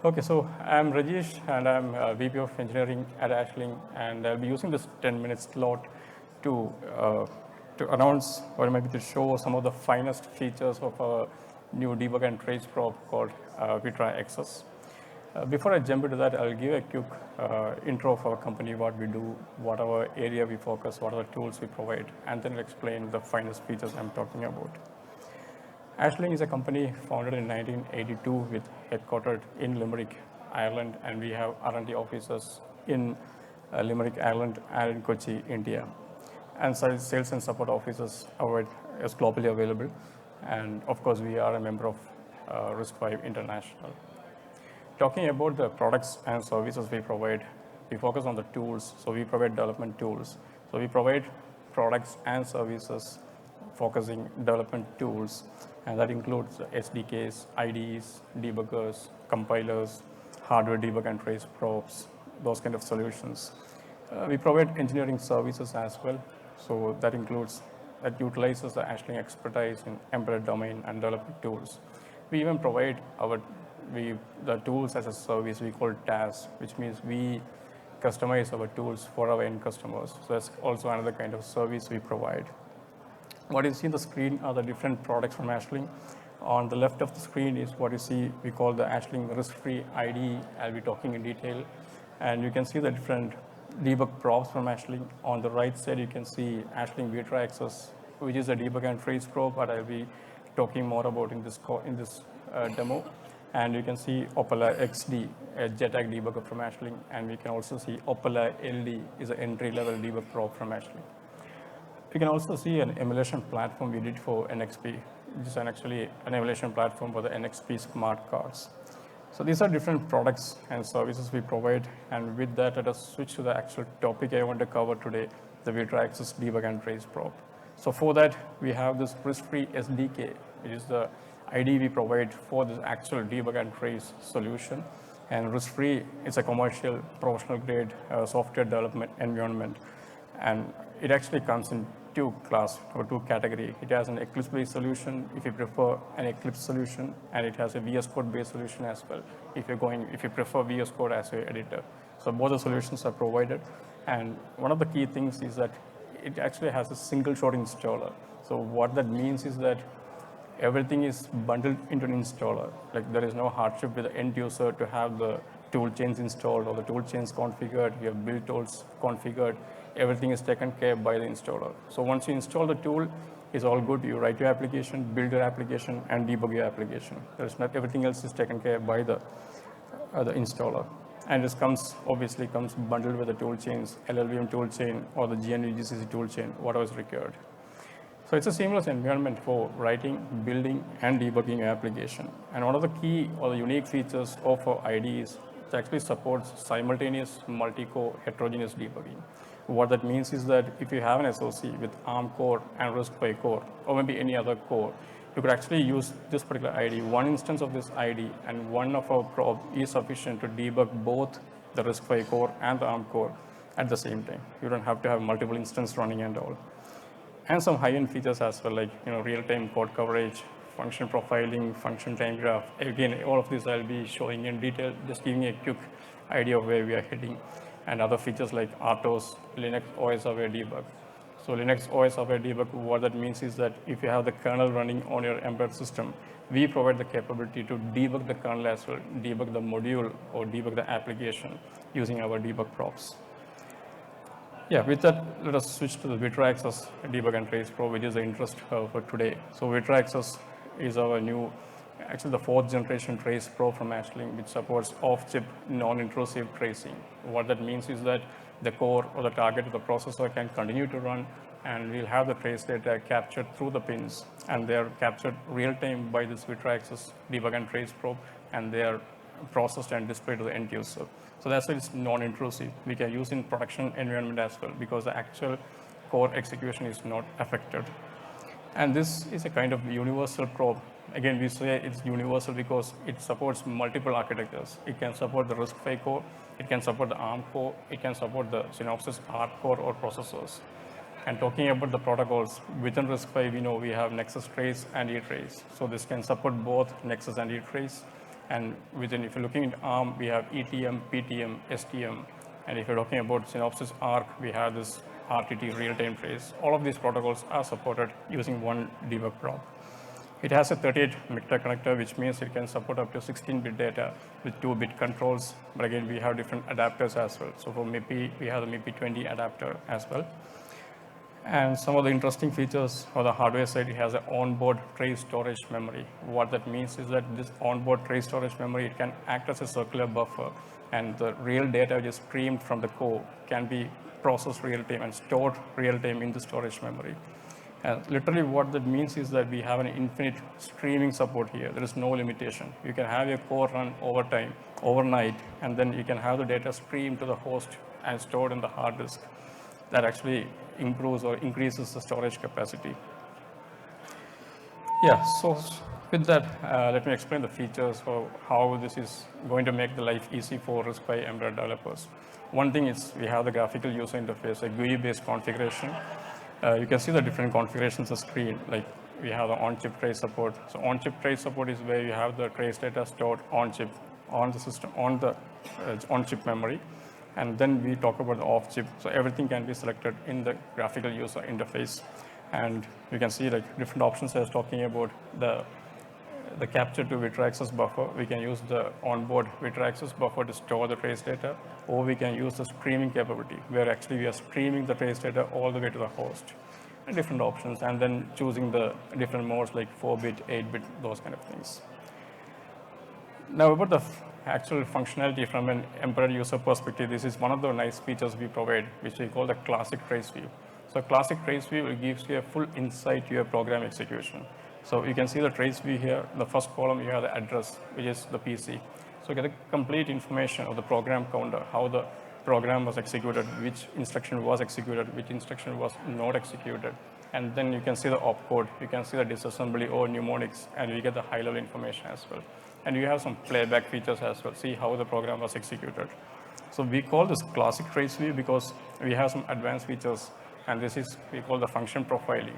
Okay, so I'm Rejeesh and I'm VP of Engineering at Ashling, and I'll be using this 10-minute slot to announce or maybe to show some of the finest features of our new debug and trace probe called Vitra-XS. Before I jump into that, I'll give a quick intro of our company, what we do, what our area we focus, what are the tools we provide, and then I'll explain the finest features I'm talking about. Ashling is a company founded in 1982 with headquartered in Limerick, Ireland, and we have R&D offices in Limerick, Ireland, and in Kochi, India. And sales and support offices are globally available. And of course, we are a member of RISC-V International. Talking about the products and services we provide, we focus on the tools. So we provide development tools. So we provide products and services focusing development tools, and that includes SDKs, IDEs, debuggers, compilers, hardware debug and trace probes, those kind of solutions. We provide engineering services as well, so that utilizes the Ashling expertise in embedded domain and development tools. We even provide the tools as a service we call TaaS, which means we customize our tools for our end customers. So that's also another kind of service we provide. What you see on the screen are the different products from Ashling. On the left of the screen is what you see we call the Ashling RiskFree IDE. I'll be talking in detail. And you can see the different debug probes from Ashling. On the right side, you can see Ashling Vitra-XS, which is a debug and trace probe, but I'll be talking more about in this demo. And you can see Opala XD, a JTAG debugger from Ashling. And we can also see Opala LD is an entry-level debug probe from Ashling. You can also see an emulation platform we did for NXP, which is actually an emulation platform for the NXP smart cards. So these are different products and services we provide. And with that, let us switch to the actual topic I want to cover today, the Vitra-XS Debug and Trace Probe. So for that, we have this RiscFree SDK, which is the IDE we provide for this actual debug and trace solution. And RiscFree is a commercial, professional grade software development environment. And it actually comes in two categories. It has an Eclipse-based solution if you prefer an Eclipse solution, and it has a VS Code-based solution as well if you prefer VS Code as your editor. So both the solutions are provided. And one of the key things is that it actually has a single shot installer. So what that means is that everything is bundled into an installer. Like there is no hardship with the end user to have the tool chains installed or the tool chains configured. We have build tools configured. Everything is taken care of by the installer. So once you install the tool, it's all good. You write your application, build your application, and debug your application. Everything else is taken care of by the installer. And this obviously comes bundled with the tool chains, LLVM tool chain, or the GNU GCC tool chain, whatever is required. So it's a seamless environment for writing, building, and debugging your application. And one of the key or the unique features of our IDE is it actually supports simultaneous multi-core heterogeneous debugging. What that means is that if you have an SoC with ARM core and RISC-V core, or maybe any other core, you could actually use this particular IDE. One instance of this IDE and one of our probe is sufficient to debug both the RISC-V core and the ARM core at the same time. You don't have to have multiple instances running and all. And some high-end features as well, like real-time code coverage, function profiling, function time graph. Again, all of this I'll be showing in detail, just giving a quick idea of where we are heading. And other features like RTOS, Linux OS Aware Debug. So Linux OS Aware Debug, what that means is that if you have the kernel running on your embedded system, we provide the capability to debug the kernel as well, debug the module or debug the application using our debug props. Yeah, with that, let us switch to the Vitra-XS Debug and Trace Probe, which is the interest for today. So Vitra-XS is our actually the 4th generation trace probe from Ashling, which supports off-chip non-intrusive tracing. What that means is that the core or the target of the processor can continue to run, and we'll have the trace data captured through the pins, and they are captured real-time by this Vitra-XS Debug and Trace Probe, and they are processed and displayed to the end user. So that's why it's non-intrusive. We can use in production environment as well because the actual core execution is not affected. And this is a kind of universal probe. Again, we say it's universal because it supports multiple architectures. It can support the RISC-V core, it can support the ARM core, it can support the Synopsys ARC core or processors. And talking about the protocols, within RISC-V, we know we have Nexus Trace and eTrace. So this can support both Nexus and eTrace. And within, if you're looking at ARM, we have ETM, PTM, STM. And if you're talking about Synopsys ARC, we have this RTT real-time trace. All of these protocols are supported using one debug prop. It has a 38-meter connector, which means it can support up to 16-bit data with 2-bit controls. But again, we have different adapters as well. So for MIPI, we have the MIPI 20 adapter as well. And some of the interesting features on the hardware side, it has an onboard trace storage memory. What that means is that this onboard trace storage memory, it can act as a circular buffer, and the real data which is streamed from the core can be processed real-time and stored real-time in the storage memory. And literally what that means is that we have an infinite streaming support here. There is no limitation. You can have your core run overnight, and then you can have the data streamed to the host and stored in the hard disk. That actually improves or increases the storage capacity. Yeah, so with that, let me explain the features of how this is going to make the life easy for RISC-V embedded developers. One thing is we have the graphical user interface, a GUI-based configuration. You can see the different configurations on the screen, like we have the on-chip trace support. So on-chip trace support is where you have the trace data stored on-chip, on the system, on the on-chip memory. And then we talk about the off-chip. So everything can be selected in the graphical user interface. And you can see like different options I was talking about. The capture to Vitra-XS buffer. We can use the onboard Vitra-XS buffer to store the trace data, or we can use the streaming capability, where actually we are streaming the trace data all the way to the host. And different options, and then choosing the different modes like 4-bit, 8-bit, those kind of things. Now about the actual functionality from an embedded user perspective, this is one of the nice features we provide, which we call the classic trace view. So classic trace view gives you a full insight to your program execution. So you can see the trace view here. The first column, you have the address, which is the PC. So you get the complete information of the program counter, how the program was executed, which instruction was executed, which instruction was not executed. And then you can see the opcode, you can see the disassembly or mnemonics, and you get the high-level information as well. And you have some playback features as well, see how the program was executed. So we call this classic trace view because we have some advanced features, and this is, we call the function profiling.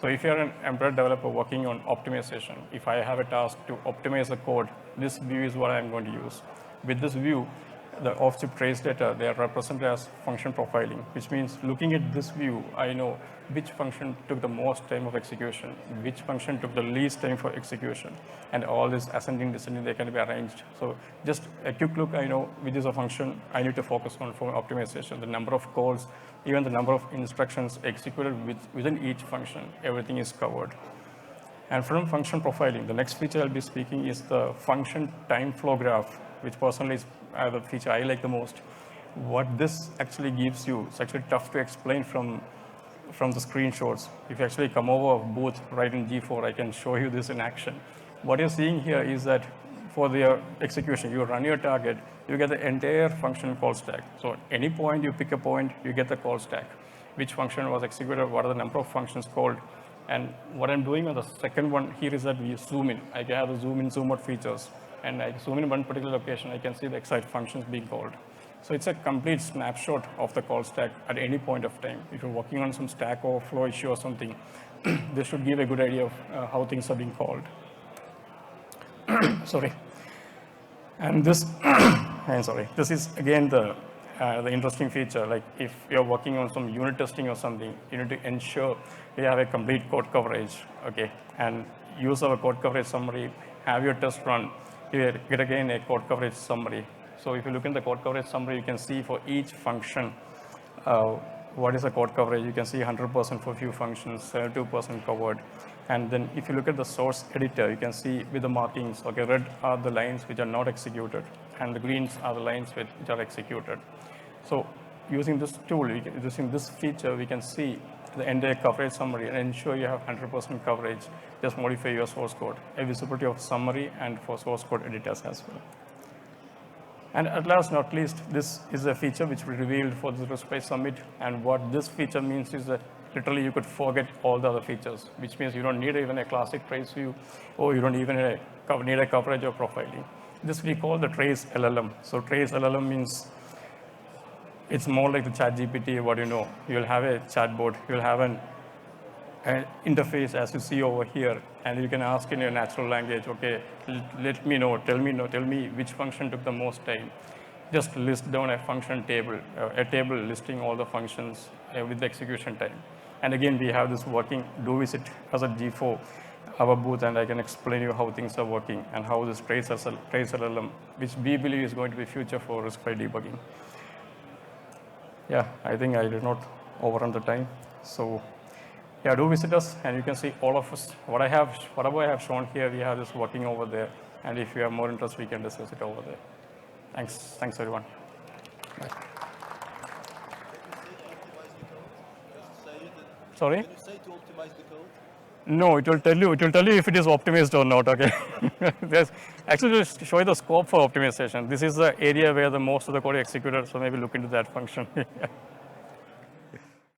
So if you're an embedded developer working on optimization, if I have a task to optimize the code, this view is what I'm going to use. With this view, the off-chip trace data, they are represented as function profiling, which means looking at this view, I know which function took the most time of execution, which function took the least time for execution, and all this ascending, descending, they can be arranged. So just a quick look, I know which is a function I need to focus on for optimization, the number of calls, even the number of instructions executed within each function, everything is covered. And from function profiling, the next feature I'll be speaking is the function time flow graph, which personally is the feature I like the most. What this actually gives you, it's actually tough to explain from the screenshots. If you actually come over booth right in G4, I can show you this in action. What you're seeing here is that for the execution, you run your target, you get the entire function call stack. So at any point you pick a point, you get the call stack. Which function was executed, what are the number of functions called. And what I'm doing on the second one here is that we zoom in. I can have the zoom in, zoom out features. And I zoom in one particular location, I can see the exact functions being called. So it's a complete snapshot of the call stack at any point of time. If you're working on some stack overflow issue or something, this should give a good idea of how things are being called. Sorry. And this, this is again the interesting feature. Like if you're working on some unit testing or something, you need to ensure you have a complete code coverage, okay? And use our code coverage summary, have your test run, you get again a code coverage summary. So if you look in the code coverage summary, you can see for each function, what is the code coverage. You can see 100% for few functions, 72% covered. And then if you look at the source editor, you can see with the markings, okay, red are the lines which are not executed, and the greens are the lines which are executed. So using this tool, using this feature, we can see the entire coverage summary and ensure you have 100% coverage. Just modify your source code, a visibility of summary and for source code editors as well. And at last not least, this is a feature which we revealed for the RISC-V Summit. And what this feature means is that literally you could forget all the other features, which means you don't need even a classic trace view, or you don't even need a coverage or profiling. This we call the trace LLM. So trace LLM means it's more like the ChatGPT, what you know. You'll have a chatbot, you'll have a interface as you see over here, and you can ask in your natural language, okay, let me know, tell me which function took the most time. Just list down a function table, a table listing all the functions with the execution time. And again, we have this working. Do visit us at G4, our booth, and I can explain you how things are working and how this trace LLM, which we believe is going to be future for RiscFree debugging. Yeah, I think I did not overrun the time. So yeah, do visit us, and you can see all of us. Whatever I have shown here, we have this working over there. And if you have more interest, we can discuss it over there. Thanks everyone. Bye. Sorry? Can you say to optimize the code? No, it will tell you if it is optimized or not, okay? Actually, just show you the scope for optimization. This is the area where the most of the code is executed, so maybe look into that function.